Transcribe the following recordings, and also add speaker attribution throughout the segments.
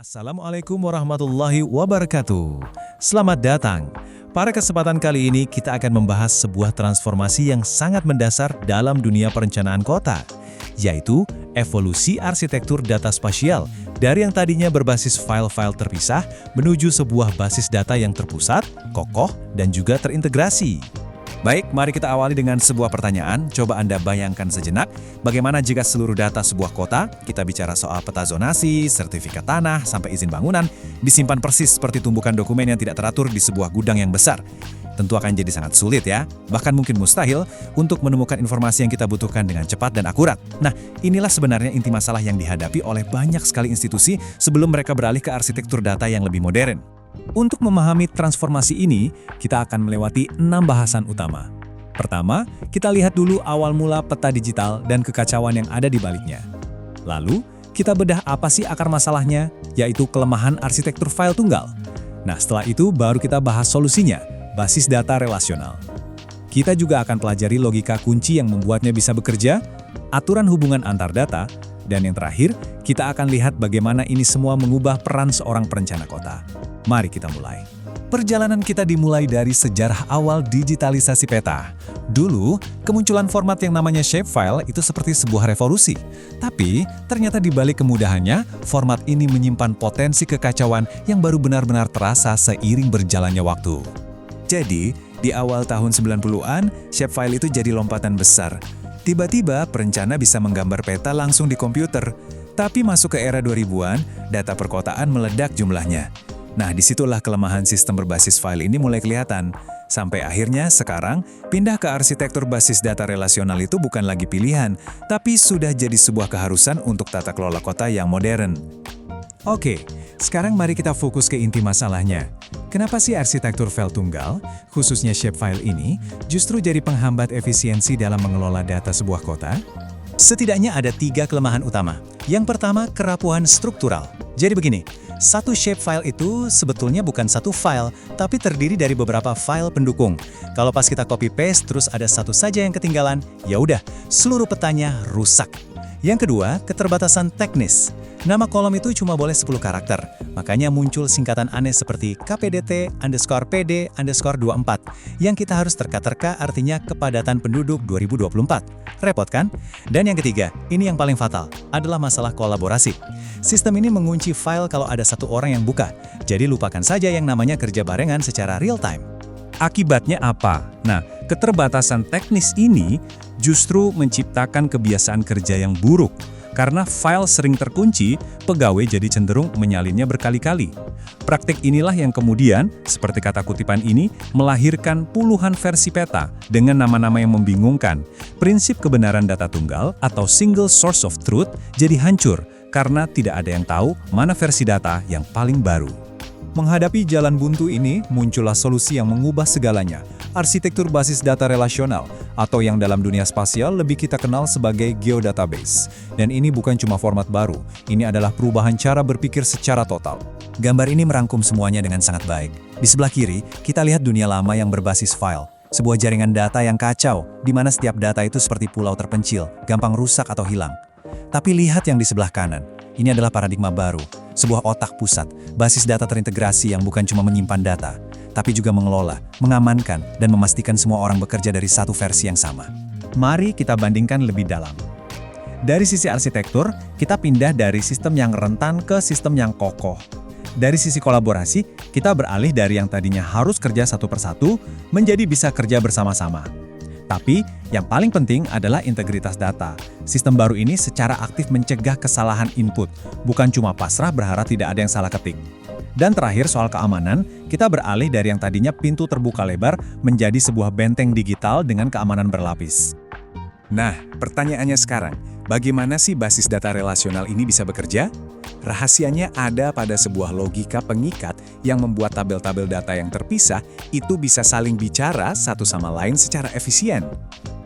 Speaker 1: Assalamualaikum warahmatullahi wabarakatuh. Selamat datang. Pada kesempatan kali ini kita akan membahas sebuah transformasi yang sangat mendasar dalam dunia perencanaan kota, yaitu evolusi arsitektur data spasial dari yang tadinya berbasis file-file terpisah menuju sebuah basis data yang terpusat, kokoh, dan juga terintegrasi. Baik, mari kita awali dengan sebuah pertanyaan. Coba Anda bayangkan sejenak, bagaimana jika seluruh data sebuah kota, kita bicara soal peta zonasi, sertifikat tanah, sampai izin bangunan, disimpan persis seperti tumpukan dokumen yang tidak teratur di sebuah gudang yang besar. Tentu akan jadi sangat sulit ya, bahkan mungkin mustahil untuk menemukan informasi yang kita butuhkan dengan cepat dan akurat. Nah, inilah sebenarnya inti masalah yang dihadapi oleh banyak sekali institusi sebelum mereka beralih ke arsitektur data yang lebih modern. Untuk memahami transformasi ini, kita akan melewati 6 bahasan utama. Pertama, kita lihat dulu awal mula peta digital dan kekacauan yang ada di baliknya. Lalu, kita bedah apa sih akar masalahnya, yaitu kelemahan arsitektur file tunggal. Nah, setelah itu baru kita bahas solusinya, basis data relasional. Kita juga akan pelajari logika kunci yang membuatnya bisa bekerja, aturan hubungan antar data, dan yang terakhir, kita akan lihat bagaimana ini semua mengubah peran seorang perencana kota. Mari kita mulai. Perjalanan kita dimulai dari sejarah awal digitalisasi peta. Dulu, kemunculan format yang namanya shapefile itu seperti sebuah revolusi. Tapi, ternyata di balik kemudahannya, format ini menyimpan potensi kekacauan yang baru benar-benar terasa seiring berjalannya waktu. Jadi, di awal tahun 90-an, shapefile itu jadi lompatan besar. Tiba-tiba, perencana bisa menggambar peta langsung di komputer. Tapi masuk ke era 2000-an, data perkotaan meledak jumlahnya. Nah, disitulah kelemahan sistem berbasis file ini mulai kelihatan. Sampai akhirnya sekarang, pindah ke arsitektur basis data relasional itu bukan lagi pilihan, tapi sudah jadi sebuah keharusan untuk tata kelola kota yang modern. Oke, sekarang mari kita fokus ke inti masalahnya. Kenapa sih arsitektur file tunggal, khususnya shapefile ini, justru jadi penghambat efisiensi dalam mengelola data sebuah kota? Setidaknya ada 3 kelemahan utama. Yang pertama, kerapuhan struktural. Jadi begini, satu shapefile itu sebetulnya bukan satu file, tapi terdiri dari beberapa file pendukung. Kalau pas kita copy-paste terus ada satu saja yang ketinggalan, ya udah, seluruh petanya rusak. Yang kedua, keterbatasan teknis. Nama kolom itu cuma boleh 10 karakter, makanya muncul singkatan aneh seperti KPDT_PD_24 yang kita harus terka-terka artinya kepadatan penduduk 2024. Repot kan? Dan yang ketiga, ini yang paling fatal, adalah masalah kolaborasi. Sistem ini mengunci file kalau ada satu orang yang buka, jadi lupakan saja yang namanya kerja barengan secara real time. Akibatnya apa? Nah, keterbatasan teknis ini justru menciptakan kebiasaan kerja yang buruk. Karena file sering terkunci, pegawai jadi cenderung menyalinnya berkali-kali. Praktik inilah yang kemudian, seperti kata kutipan ini, melahirkan puluhan versi peta dengan nama-nama yang membingungkan. Prinsip kebenaran data tunggal atau single source of truth jadi hancur karena tidak ada yang tahu mana versi data yang paling baru. Menghadapi jalan buntu ini, muncullah solusi yang mengubah segalanya, arsitektur basis data relasional, atau yang dalam dunia spasial lebih kita kenal sebagai geodatabase. Dan ini bukan cuma format baru, ini adalah perubahan cara berpikir secara total. Gambar ini merangkum semuanya dengan sangat baik. Di sebelah kiri, kita lihat dunia lama yang berbasis file, sebuah jaringan data yang kacau, di mana setiap data itu seperti pulau terpencil, gampang rusak atau hilang. Tapi lihat yang di sebelah kanan, ini adalah paradigma baru, sebuah otak pusat, basis data terintegrasi yang bukan cuma menyimpan data, tapi juga mengelola, mengamankan, dan memastikan semua orang bekerja dari satu versi yang sama. Mari kita bandingkan lebih dalam. Dari sisi arsitektur, kita pindah dari sistem yang rentan ke sistem yang kokoh. Dari sisi kolaborasi, kita beralih dari yang tadinya harus kerja satu persatu, menjadi bisa kerja bersama-sama. Tapi, yang paling penting adalah integritas data. Sistem baru ini secara aktif mencegah kesalahan input, bukan cuma pasrah berharap tidak ada yang salah ketik. Dan terakhir soal keamanan, kita beralih dari yang tadinya pintu terbuka lebar menjadi sebuah benteng digital dengan keamanan berlapis. Nah, pertanyaannya sekarang, bagaimana sih basis data relasional ini bisa bekerja? Rahasianya ada pada sebuah logika pengikat yang membuat tabel-tabel data yang terpisah itu bisa saling bicara satu sama lain secara efisien.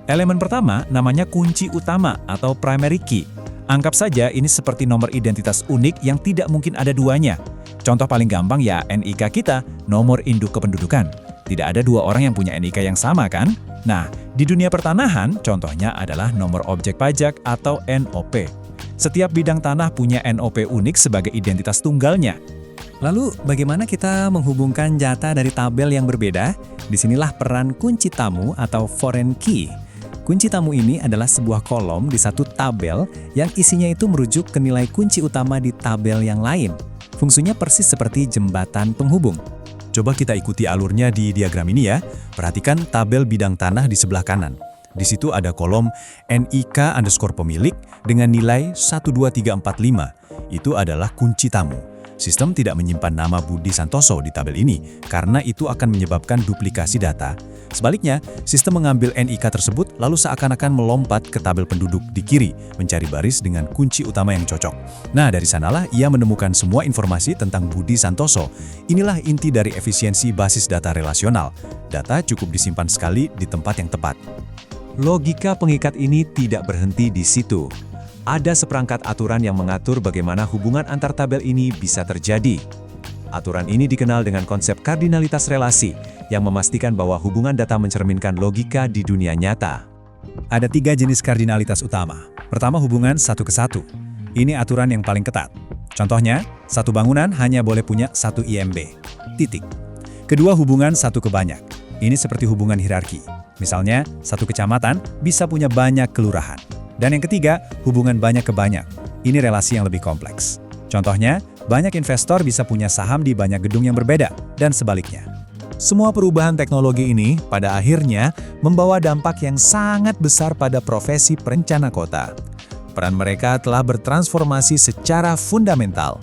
Speaker 1: Elemen pertama namanya kunci utama atau primary key. Anggap saja ini seperti nomor identitas unik yang tidak mungkin ada duanya. Contoh paling gampang ya NIK kita, nomor induk kependudukan. Tidak ada dua orang yang punya NIK yang sama kan? Nah, di dunia pertanahan contohnya adalah nomor objek pajak atau NOP. Setiap bidang tanah punya NOP unik sebagai identitas tunggalnya. Lalu, bagaimana kita menghubungkan data dari tabel yang berbeda? Disinilah peran kunci tamu atau foreign key. Kunci tamu ini adalah sebuah kolom di satu tabel yang isinya itu merujuk ke nilai kunci utama di tabel yang lain. Fungsinya persis seperti jembatan penghubung. Coba kita ikuti alurnya di diagram ini ya. Perhatikan tabel bidang tanah di sebelah kanan. Di situ ada kolom NIK_pemilik dengan nilai 12345. Itu adalah kunci tamu. Sistem tidak menyimpan nama Budi Santoso di tabel ini karena itu akan menyebabkan duplikasi data. Sebaliknya, sistem mengambil NIK tersebut lalu seakan-akan melompat ke tabel penduduk di kiri, mencari baris dengan kunci utama yang cocok. Nah, dari sanalah ia menemukan semua informasi tentang Budi Santoso. Inilah inti dari efisiensi basis data relasional. Data cukup disimpan sekali di tempat yang tepat. Logika pengikat ini tidak berhenti di situ. Ada seperangkat aturan yang mengatur bagaimana hubungan antar tabel ini bisa terjadi. Aturan ini dikenal dengan konsep kardinalitas relasi, yang memastikan bahwa hubungan data mencerminkan logika di dunia nyata. Ada 3 jenis kardinalitas utama. Pertama, hubungan 1 ke 1. Ini aturan yang paling ketat. Contohnya, satu bangunan hanya boleh punya 1 IMB. Titik. Kedua, hubungan 1 ke banyak. Ini seperti hubungan hierarki. Misalnya, satu kecamatan bisa punya banyak kelurahan. Dan yang ketiga, hubungan banyak ke banyak. Ini relasi yang lebih kompleks. Contohnya, banyak investor bisa punya saham di banyak gedung yang berbeda, dan sebaliknya. Semua perubahan teknologi ini pada akhirnya membawa dampak yang sangat besar pada profesi perencana kota. Peran mereka telah bertransformasi secara fundamental.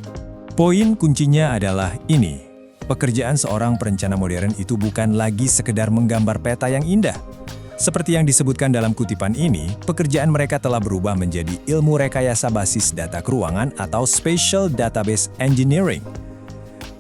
Speaker 1: Poin kuncinya adalah ini. Pekerjaan seorang perencana modern itu bukan lagi sekedar menggambar peta yang indah. Seperti yang disebutkan dalam kutipan ini, pekerjaan mereka telah berubah menjadi ilmu rekayasa basis data keuangan atau Spatial Database Engineering.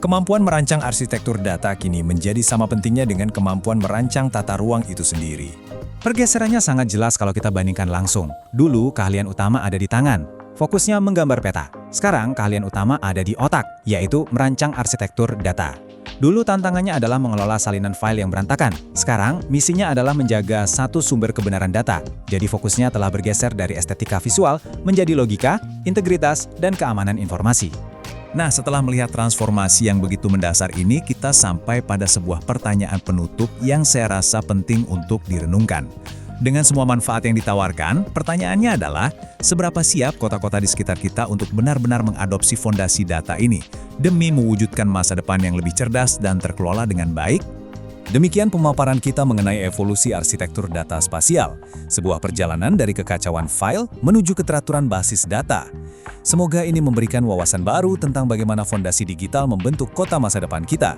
Speaker 1: Kemampuan merancang arsitektur data kini menjadi sama pentingnya dengan kemampuan merancang tata ruang itu sendiri. Pergeserannya sangat jelas kalau kita bandingkan langsung. Dulu, keahlian utama ada di tangan, fokusnya menggambar peta. Sekarang, keahlian utama ada di otak, yaitu merancang arsitektur data. Dulu tantangannya adalah mengelola salinan file yang berantakan. Sekarang, misinya adalah menjaga satu sumber kebenaran data. Jadi fokusnya telah bergeser dari estetika visual menjadi logika, integritas, dan keamanan informasi. Nah, setelah melihat transformasi yang begitu mendasar ini, kita sampai pada sebuah pertanyaan penutup yang saya rasa penting untuk direnungkan. Dengan semua manfaat yang ditawarkan, pertanyaannya adalah, seberapa siap kota-kota di sekitar kita untuk benar-benar mengadopsi fondasi data ini demi mewujudkan masa depan yang lebih cerdas dan terkelola dengan baik? Demikian pemaparan kita mengenai evolusi arsitektur data spasial, sebuah perjalanan dari kekacauan file menuju keteraturan basis data. Semoga ini memberikan wawasan baru tentang bagaimana fondasi digital membentuk kota masa depan kita.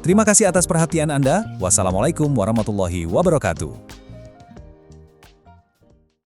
Speaker 1: Terima kasih atas perhatian Anda. Wassalamualaikum warahmatullahi wabarakatuh.